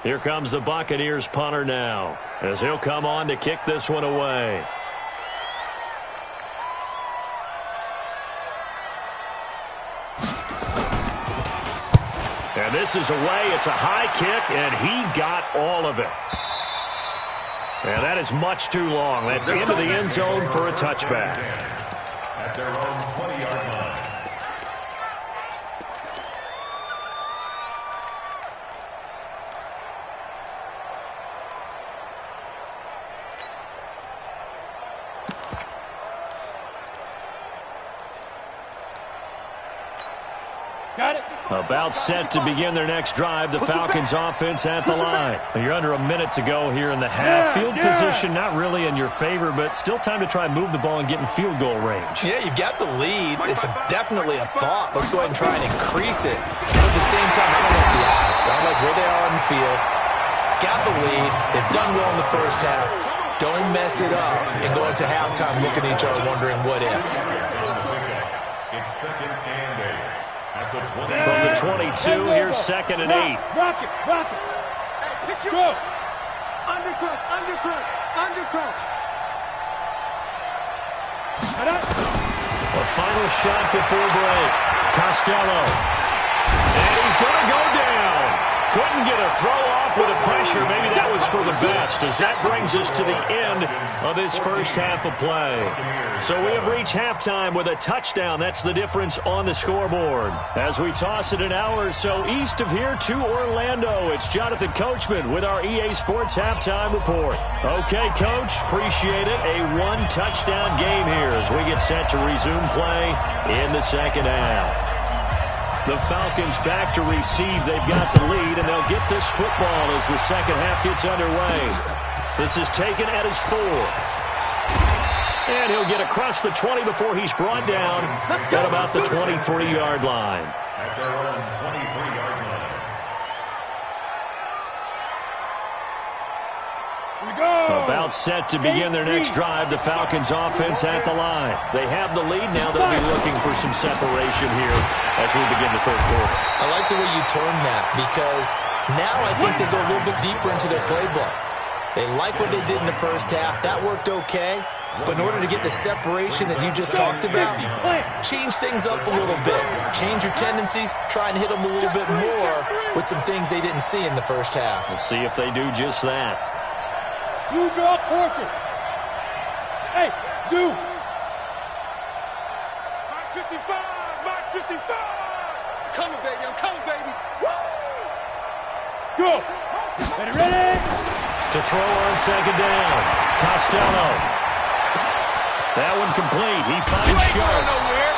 Here comes the Buccaneers punter now, as he'll come on to kick this one away. And this is away. It's a high kick, and he got all of it. And that is much too long. That's into the end zone for a touchback. At their own 20-yard line. Got it. About set to begin their next drive, the Falcons offense at the line. You're under a minute to go here in the half. Field position not really in your favor, but still time to try and move the ball and get in field goal range. Yeah, you've got the lead. It's definitely a thought. Let's go ahead and try and increase it. But at the same time, I don't like the odds. I don't like where they are on the field. Got the lead. They've done well in the first half. Don't mess it up and go into halftime looking at each other wondering what if. It's second and 8. From the 22, here's second and 8. Rock it. Hey, pick your go. Undercut. A final shot before break. Costello. And he's going to go down. Couldn't get a throw off with the pressure. Maybe that was for the best, as that brings us to the end of this first half of play. So we have reached halftime with a touchdown. That's the difference on the scoreboard. As we toss it an hour or so east of here to Orlando, it's Jonathan Coachman with our EA Sports Halftime Report. Okay, Coach, appreciate it. A one-touchdown game here as we get set to resume play in the second half. The Falcons back to receive. They've got the lead, and they'll get this football as the second half gets underway. This is taken at his 4. And he'll get across the 20 before he's brought down at about the 23-yard line. At their own 23-yard line. About set to begin their next drive, the Falcons offense at the line. They have the lead. Now they'll be looking for some separation here as we begin the third quarter. I like the way you turned that, because now I think they go a little bit deeper into their playbook. They like what they did in the first half. That worked okay. But in order to get the separation that you just talked about, change things up a little bit. Change your tendencies. Try and hit them a little bit more with some things they didn't see in the first half. We'll see if they do just that. You draw quarters. Hey, Zoo. Mark 55. Coming, baby. I'm coming, baby. Woo! Go. Ready? To throw on second down. Costello. That one complete. He finds Sharp.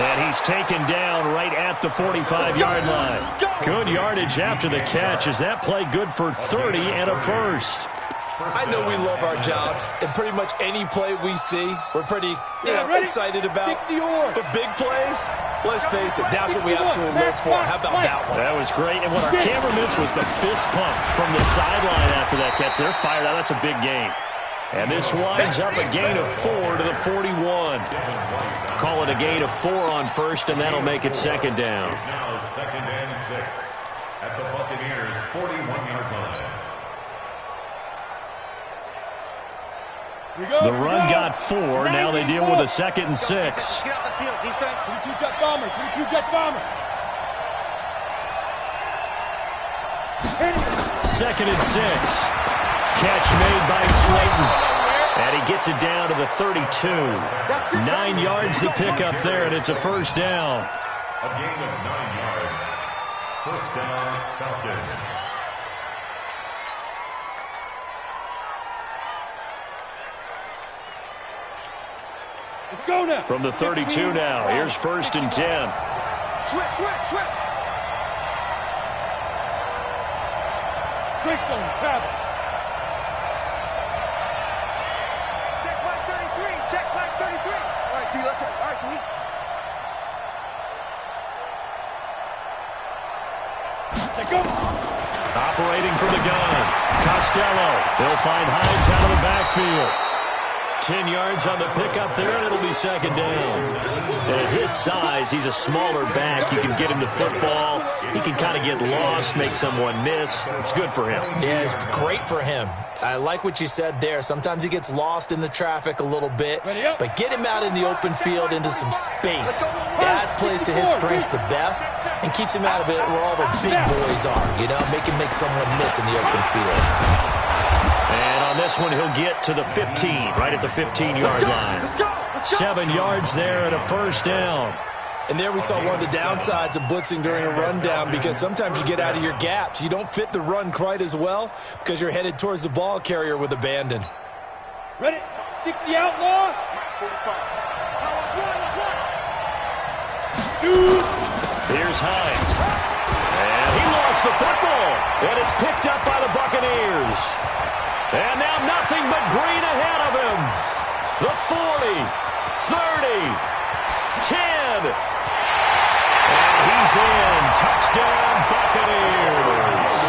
And he's taken down right at the 45-yard line. Good yardage after the catch as that play good for 30 and a first. I know we love our jobs, and pretty much any play we see, we're pretty excited about. But big plays, let's face it, that's what we absolutely look for. How about that one? That was great, and what our camera missed was the fist pump from the sideline after that catch. They're fired out. That's a big gain. And this winds up a gain of 4 to the 41. Call it a gain of 4 on first, and that'll make it second down. Now second and 6 at the Buccaneers' 41-yard line. The run got 4. Now they deal with a second and 6. Get out the field, defense. 22 jet bomber. 22 jet bomber. Second and 6. Catch made by Slayton. And he gets it down to the 32. 9 yards to pick up there, and it's a first down. A gain of 9 yards. First down, Falcons. Let's go now. From the 32 now, here's first and 10. Switch. Greystone, travel. Check back 33. All right, T, let's go. All right, T. Let's go. Operating from the gun, Costello. He'll find Hines out of the backfield. 10 yards on the pickup there, and it'll be second down. And at his size, he's a smaller back. You can get him to football. He can kind of get lost, make someone miss. It's good for him. Yeah, it's great for him. I like what you said there. Sometimes he gets lost in the traffic a little bit, but get him out in the open field into some space. That plays to his strengths the best and keeps him out of it where all the big boys are, you know, make him make someone miss in the open field. And on this one, he'll get to the 15, right at the 15-yard line. 7 yards there and a first down. And there we saw one of the downsides of blitzing during a rundown, because sometimes you get out of your gaps. You don't fit the run quite as well because you're headed towards the ball carrier with abandon. Ready? 60 outlaw. Shoot. Here's Hines. And he lost the football. And it's picked up by the Buccaneers. And now nothing but green ahead of him. The 40, 30, 10. And he's in. Touchdown, Buccaneers.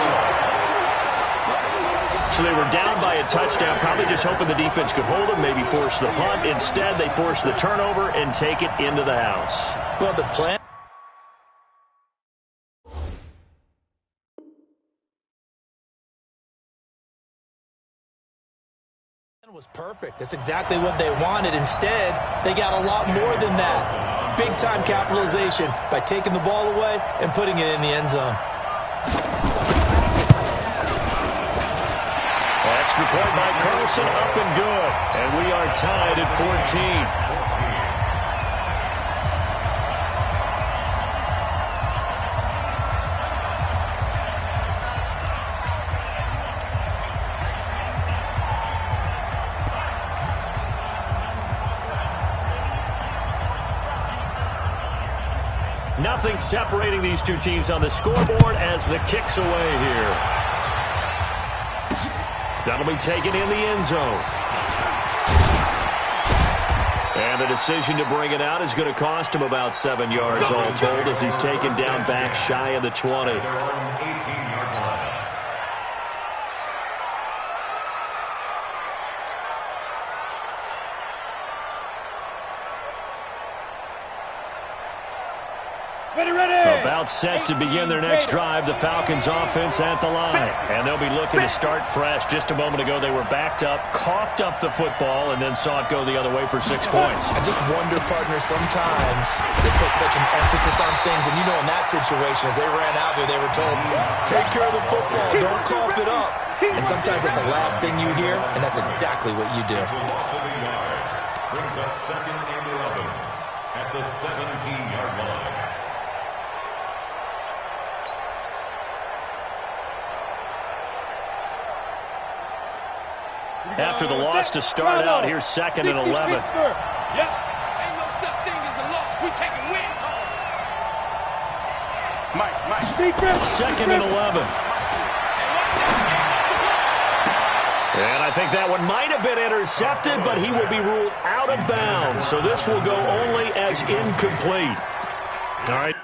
So they were down by a touchdown, probably just hoping the defense could hold them, maybe force the punt. Instead, they force the turnover and take it into the house. Well, the plan was perfect. That's exactly what they wanted. Instead, they got a lot more than that. Big-time capitalization by taking the ball away and putting it in the end zone. Extra point by Carlson, up and good. And we are tied at 14. Nothing separating these two teams on the scoreboard as the kick's away here. That'll be taken in the end zone. And the decision to bring it out is going to cost him about 7 yards all told, as he's taken down back shy of the 20. About set to begin their next drive, the Falcons offense at the line. And they'll be looking to start fresh. Just a moment ago, they were backed up, coughed up the football, and then saw it go the other way for 6 points. I just wonder, partner, sometimes they put such an emphasis on things. And you know, in that situation, as they ran out there, they were told, take care of the football, don't cough it up. And sometimes that's the last thing you hear, and that's exactly what you do. Brings up 2nd and 11 at the 17-yard line. After the loss to start out, here's 2nd and 11. Yep. Ain't no such thing as a loss. We taking wins home. Mike. 2nd and 11. And I think that one might have been intercepted, but he will be ruled out of bounds. So this will go only as incomplete. All right.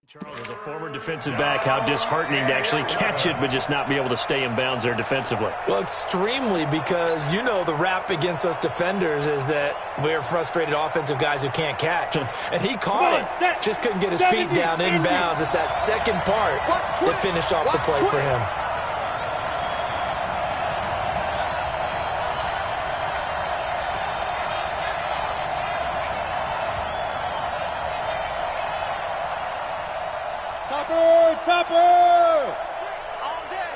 Charles, as a former defensive back, how disheartening to actually catch it but just not be able to stay in bounds there defensively. Well, extremely, because you know the rap against us defenders is that we're frustrated offensive guys who can't catch. And he caught it, just couldn't get his feet down in bounds. It's that second part that finished off the play for him. Topper! All day.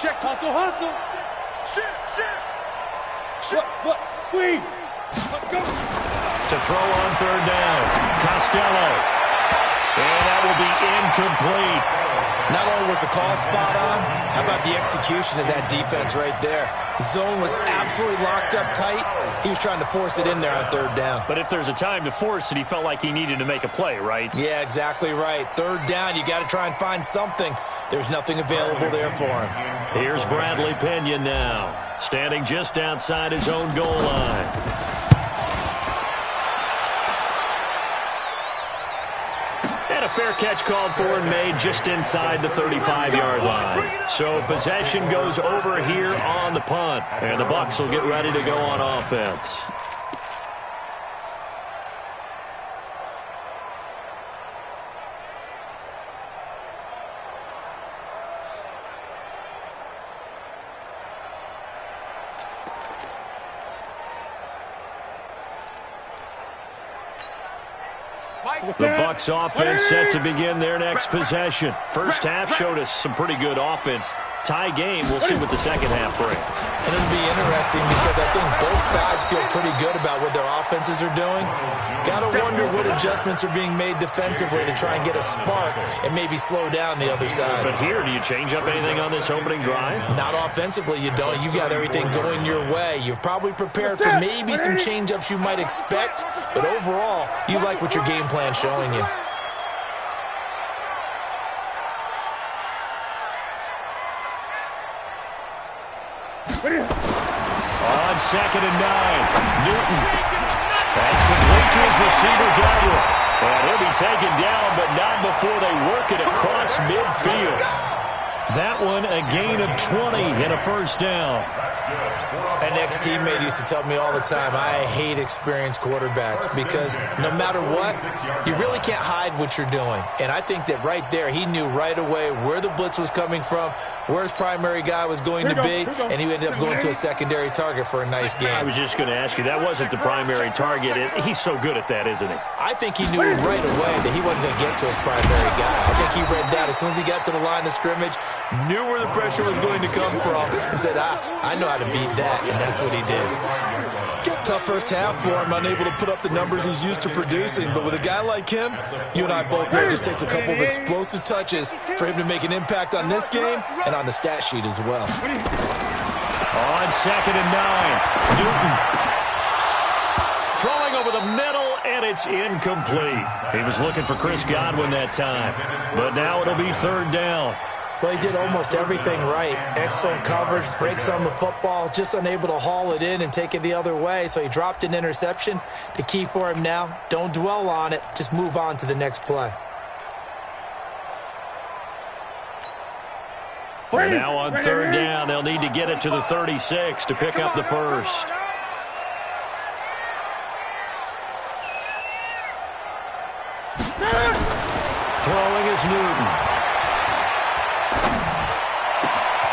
Check. Hustle. Shit. What? Squeeze. Let's go. To throw on 3rd down, Costello. And that will be incomplete. Not only was the call spot on, how about the execution of that defense right there? Zone was absolutely locked up tight. He was trying to force it in there on third down. But if there's a time to force it, he felt like he needed to make a play, right? Yeah, exactly right. Third down, you got to try and find something. There's nothing available there for him. Here's Bradley Pena now, standing just outside his own goal line. And a fair catch called for and made just inside the 35-yard line. So possession goes over here on the punt. And the Bucs will get ready to go on offense. The Bucs offense set to begin their next possession. First half showed us some pretty good offense. Tie game, we'll see what the second half brings. And it'll be interesting because I think both sides feel pretty good about what their offenses are doing. Got to wonder what adjustments are being made defensively to try and get a spark and maybe slow down the other side. But here, do you change up anything on this opening drive? Not offensively, you don't. You got everything going your way. You've probably prepared for maybe some change-ups you might expect, but overall, you like what your game plan's showing you. On 2nd and 9, Newton. That's complete to his receiver, Gabriel. And he'll be taken down, but not before they work it across midfield. That one, a gain of 20 and a first down. An ex-teammate used to tell me all the time, I hate experienced quarterbacks because no matter what, you really can't hide what you're doing. And I think that right there, he knew right away where the blitz was coming from, where his primary guy was going to be, and he ended up going to a secondary target for a nice game. I was just going to ask you, that wasn't the primary target. He's so good at that, isn't he? I think he knew right away that he wasn't going to get to his primary guy. I think he read that as soon as he got to the line of scrimmage, knew where the pressure was going to come from, and said, I know how to beat that, and that's what he did. Tough first half for him, unable to put up the numbers he's used to producing, but with a guy like him, you and I both know it just takes a couple of explosive touches for him to make an impact on this game and on the stat sheet as well. On 2nd and 9, Newton. Throwing over the middle, and it's incomplete. He was looking for Chris Godwin that time, but now it'll be third down. Well, he did almost everything right. Excellent coverage, breaks on the football, just unable to haul it in and take it the other way, so he dropped an interception. The key for him now, don't dwell on it, just move on to the next play. And now on third down, they'll need to get it to the 36 to pick up the first. Throwing is Newton.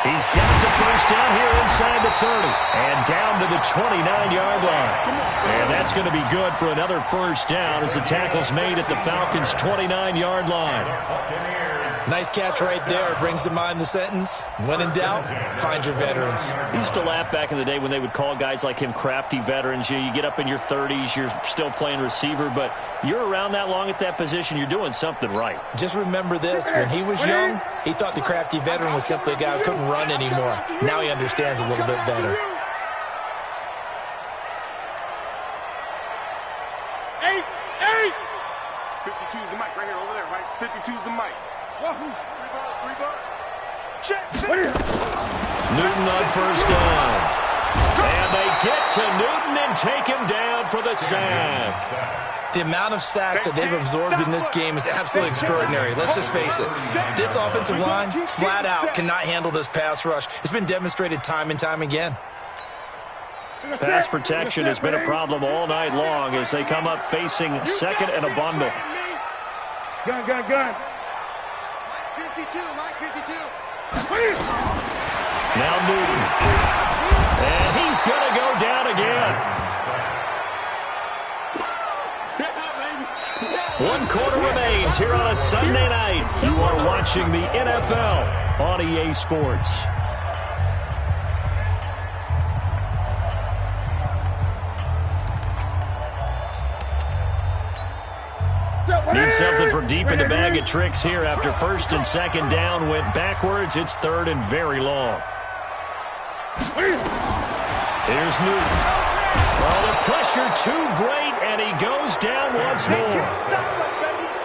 He's got the first down here inside the 30 and down to the 29-yard line. And that's going to be good for another first down as the tackle's made at the Falcons' 29-yard line. Nice catch right there. Brings to mind the sentence, when in doubt, find your veterans. He used to laugh back in the day when they would call guys like him crafty veterans. You get up in your 30s, you're still playing receiver, but you're around that long at that position, you're doing something right. Just remember this, when he was young, he thought the crafty veteran was simply a guy who couldn't run anymore. Now he understands a little bit better. Eight. 52's the mic right here, over there, right? 52's the mic. Wahoo! Three ball. Check. Newton on first down. And they get to Newton and take him down for the sack. The amount of sacks that they've absorbed in this game is absolutely extraordinary. Let's just face it. This offensive line, flat out, cannot handle this pass rush. It's been demonstrated time and time again. Pass protection has been a problem all night long as they come up facing second and a bundle. Gun. 52, Mike 52. Now Newton. And he's going to go down again. 1 quarter remains here on a Sunday night. You are watching the NFL on EA Sports. Need something for deep in the bag of tricks here after first and second down went backwards. It's third and very long. Here's Newton. Well, the pressure too great, and he goes down once more.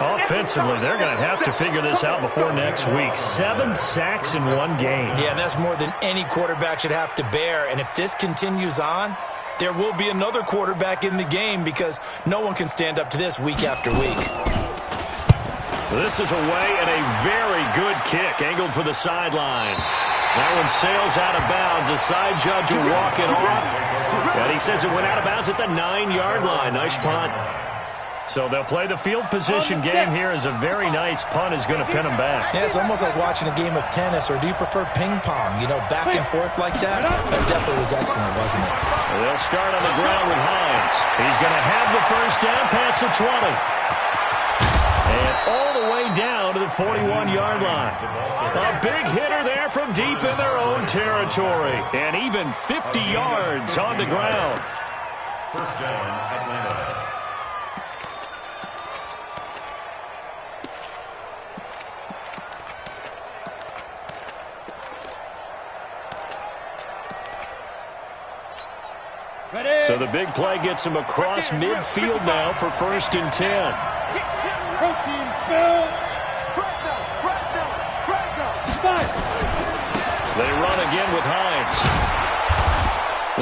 Offensively, they're going to have to figure this out before next week. 7 sacks in one game. Yeah, and that's more than any quarterback should have to bear. And if this continues on, there will be another quarterback in the game because no one can stand up to this week after week. This is away and a very good kick, angled for the sidelines. That one sails out of bounds. The side judge will walk it off. And he says it went out of bounds at the 9-yard line. Nice punt. So they'll play the field position game here as a very nice punt is going to pin them back. Yeah, it's almost like watching a game of tennis, or do you prefer ping pong? You know, back and forth like that? That definitely was excellent, wasn't it? Well, they'll start on the ground with Hines. He's going to have the first down past the 20. And all the way down to the 41-yard line. A big hitter there from deep in their own territory. And even 50 yards on the ground. First down, Atlanta. So the big play gets him across midfield now for first and 10. Protein spill. They run again with Hines.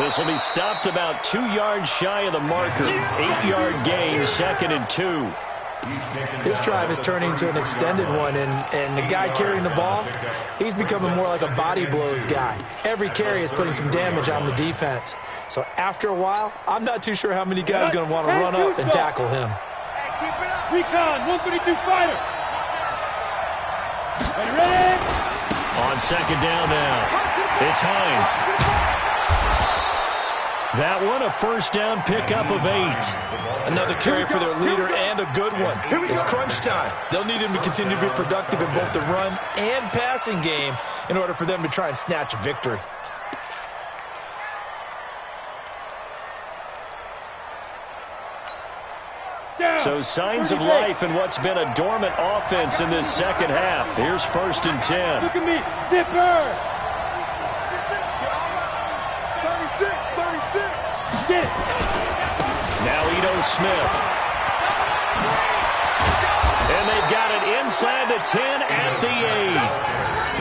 This will be stopped about 2 yards shy of the marker. 8-yard gain, second and 2. This drive is turning into an extended one, and the guy carrying the ball, he's becoming more like a body blows guy. Every carry is putting some damage on the defense. So after a while, I'm not too sure how many guys are going to want to run up and tackle him. Recon, 132 fighter. Ready? On second down now, it's Hines. That one, a first down pickup of 8. Another carry for their leader and a good one. It's crunch time. They'll need him to continue to be productive in both the run and passing game in order for them to try and snatch a victory. So signs of life in what's been a dormant offense in this second half. Here's first and 10. Look at me, zipper. 36. Get it. Now Ito Smith. And they've got it inside the 10 at the 8.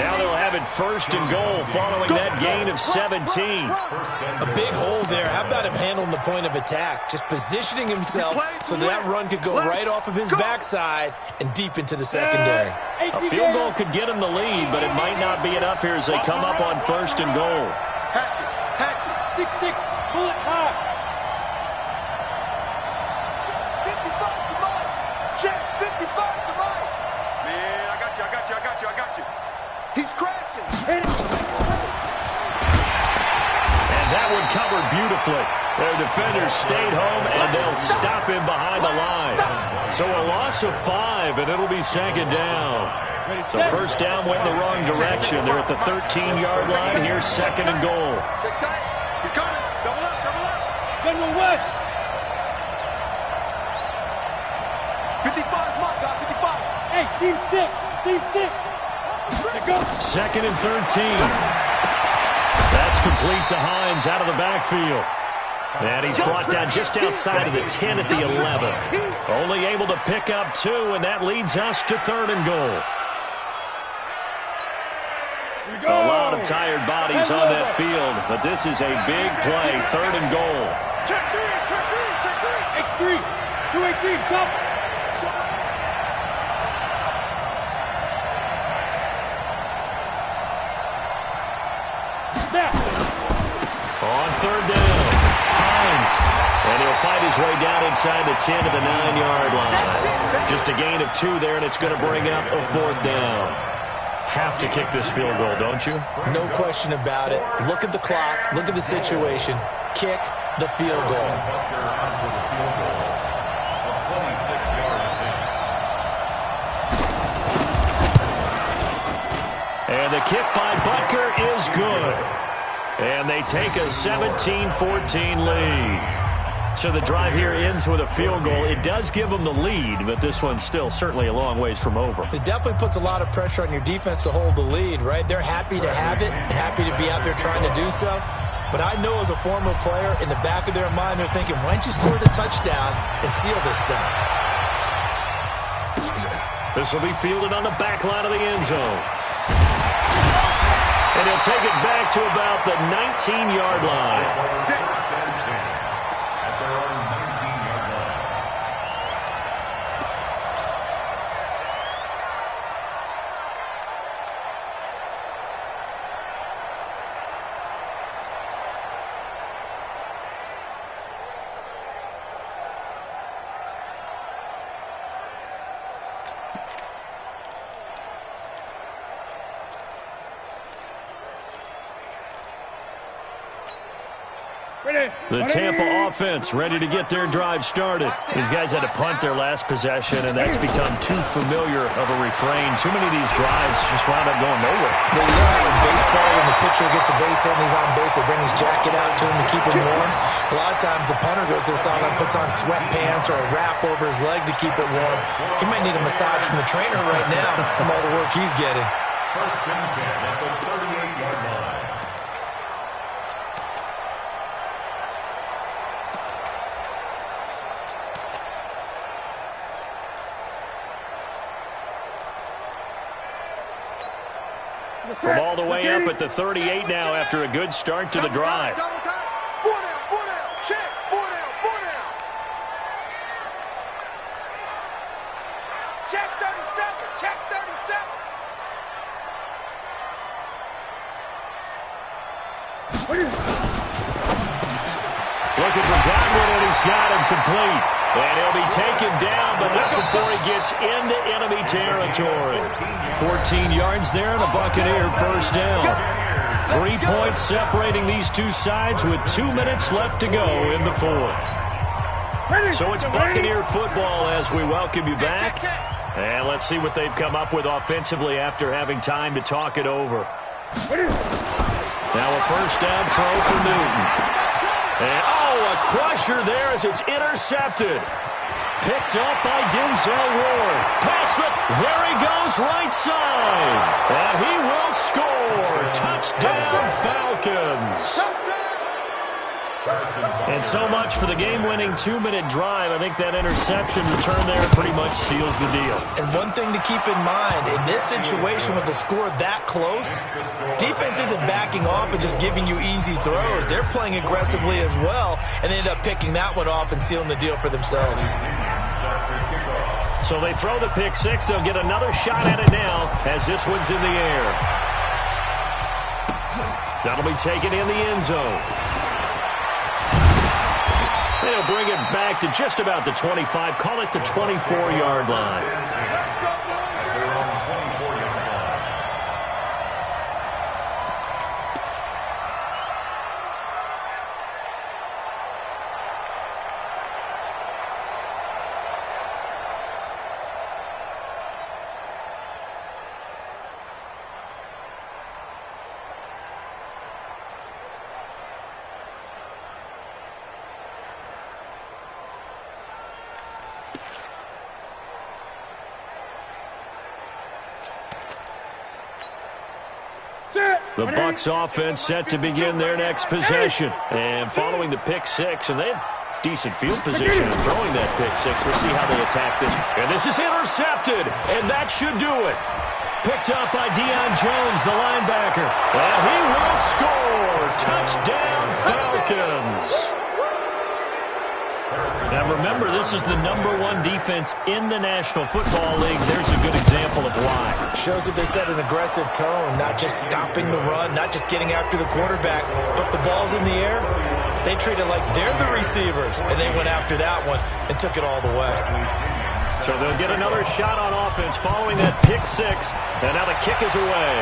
Now they'll have it first and goal following that gain of 17. A big hole there. How about him handling the point of attack? Just positioning himself so that run could go right off of his backside and deep into the secondary. A field goal could get them the lead, but it might not be enough here as they come up on first and goal. Hatchet, 6'6", bullet high. Check, 55 to Mike. Man, I got you. He's crashing. And that one covered beautifully. Their defenders stayed home, and they'll stop him behind the line. So a loss of 5, and it'll be second down. So first down went in the wrong direction. They're at the 13-yard line. Here's second and goal. He's coming. Double up. General West. 55, Mike, 55. Hey, team 6. Go. Second and 13. That's complete to Hines out of the backfield. And he's brought down just outside of the 10 at the 11. Only able to pick up 2, and that leads us to third and goal. A lot of tired bodies on that field, but this is a big play, third and goal. Check three. X3, 218, jump. On third down, Hines. And he'll fight his way down inside the 10 to the 9-yard line. Just a gain of 2 there, and it's going to bring up a fourth down. Have to kick this field goal, don't you? No question about it. Look at the clock. Look at the situation. Kick the field goal. And the kick by Butker is good. And they take a 17-14 lead. So the drive here ends with a field goal. It does give them the lead, but this one's still certainly a long ways from over. It definitely puts a lot of pressure on your defense to hold the lead, right? They're happy to have it and happy to be out there trying to do so. But I know as a former player, in the back of their mind, they're thinking, why don't you score the touchdown and seal this thing? This will be fielded on the back line of the end zone. And he'll take it back to about the 19-yard line. The Tampa offense ready to get their drive started. These guys had to punt their last possession, and that's become too familiar of a refrain. Too many of these drives just wound up going nowhere. But you know how in baseball, when the pitcher gets a base hit and he's on base, they bring his jacket out to him to keep him warm. A lot of times the punter goes to the sideline, puts on sweatpants or a wrap over his leg to keep it warm. He might need a massage from the trainer right now from all the work he's getting. First and 10 at the 38-yard line. From all the way up at the 38 now after a good start to the drive. Double time. 4 down. Check. 4 down. Check 37. Check 37. Looking for Godwin, and he's got him complete. And he'll be taken down, but not before he gets into enemy territory. 14 yards there and a Buccaneer first down. 3 points separating these two sides with 2 minutes left to go in the fourth. So it's Buccaneer football as we welcome you back. And let's see what they've come up with offensively after having time to talk it over. Now a first down throw for Newton. And, a crusher there as it's intercepted. Picked up by Denzel Ward. There he goes right side. And he will score. Touchdown, Falcons. And so much for the game-winning 2-minute drive. I think that interception return there pretty much seals the deal. And one thing to keep in mind, in this situation with the score that close, defense isn't backing off and just giving you easy throws. They're playing aggressively as well, and they end up picking that one off and sealing the deal for themselves. So they throw the pick six. They'll get another shot at it now as this one's in the air. That'll be taken in the end zone. They'll bring it back to just about the 25. Call it the 24-yard line. The Bucs offense set to begin their next possession. And following the pick six, and they have decent field position in throwing that pick six. We'll see how they attack this. And this is intercepted, and that should do it. Picked up by Deion Jones, the linebacker. And he will score. Touchdown, Falcons. Now remember, this is the #1 defense in the National Football League. There's a good example of why. Shows that they set an aggressive tone, not just stopping the run, not just getting after the quarterback, but the ball's in the air. They treat it like they're the receivers, and they went after that one and took it all the way. So they'll get another shot on offense following that pick six, and now the kick is away.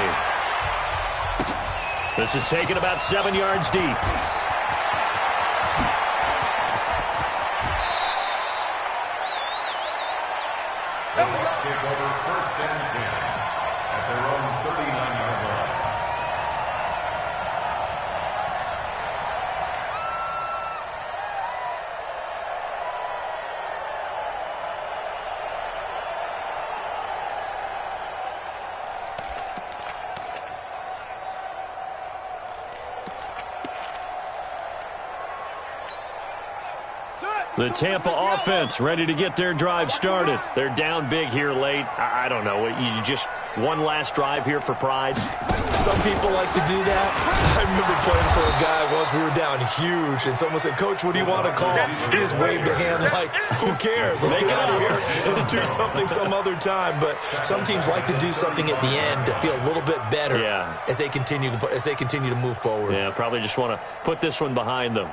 This is taken about 7 yards deep. Take over first and 10 at their own 39-yard line. The Tampa offense ready to get their drive started. They're down big here late. I don't know. You just one last drive here for pride? Some people like to do that. I remember playing for a guy once. We were down huge, and someone said, "Coach, what do you want to call?" He just waved a hand like, who cares? Let's get out of here and do something some other time. But some teams like to do something at the end to feel a little bit better as they continue to move forward. Yeah, probably just want to put this one behind them.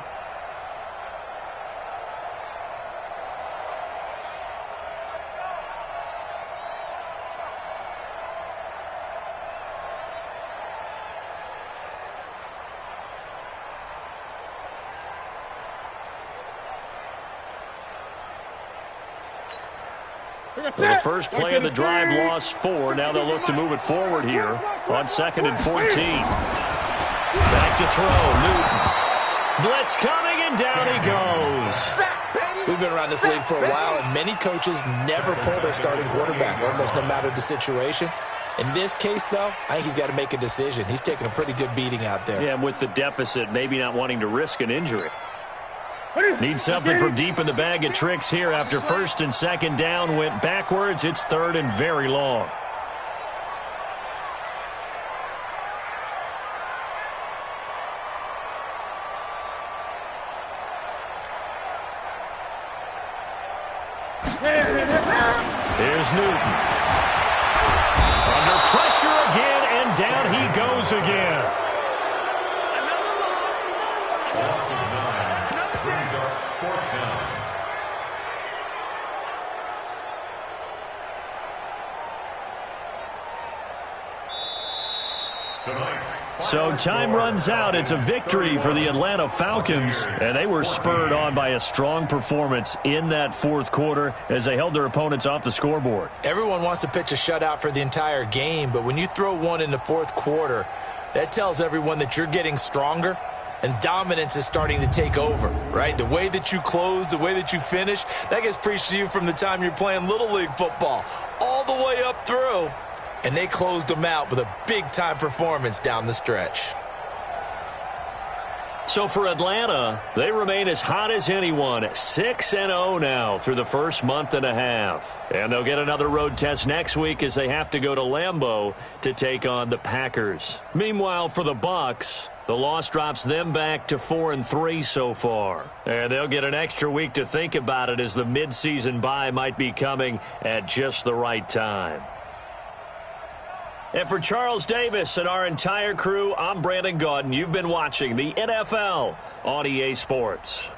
Well, the first play of the drive lost 4. Now they'll look to move it forward here on 2nd and 14. Back to throw. Newton. Blitz coming, and down he goes. We've been around this league for a while, and many coaches never pull their starting quarterback, almost no matter the situation. In this case, though, I think he's got to make a decision. He's taking a pretty good beating out there. Yeah, and with the deficit, maybe not wanting to risk an injury. Need something from deep in the bag of tricks here after 1st and 2nd down. Went backwards. It's 3rd and very long. Here's Newton. Under pressure again, and down he goes again. Brings up 4th down. So time runs out. It's a victory for the Atlanta Falcons, and they were spurred on by a strong performance in that 4th quarter as they held their opponents off the scoreboard. Everyone wants to pitch a shutout for the entire game, but when you throw one in the 4th quarter, that tells everyone that you're getting stronger and dominance is starting to take over, right? The way that you close, the way that you finish, that gets preached to you from the time you're playing Little League football all the way up through. And they closed them out with a big-time performance down the stretch. So for Atlanta, they remain as hot as anyone, 6-0 now through the first month and a half. And they'll get another road test next week as they have to go to Lambeau to take on the Packers. Meanwhile, for the Bucs, the loss drops them back to 4-3 so far. And they'll get an extra week to think about it as the midseason bye might be coming at just the right time. And for Charles Davis and our entire crew, I'm Brandon Gaudin. You've been watching the NFL on EA Sports.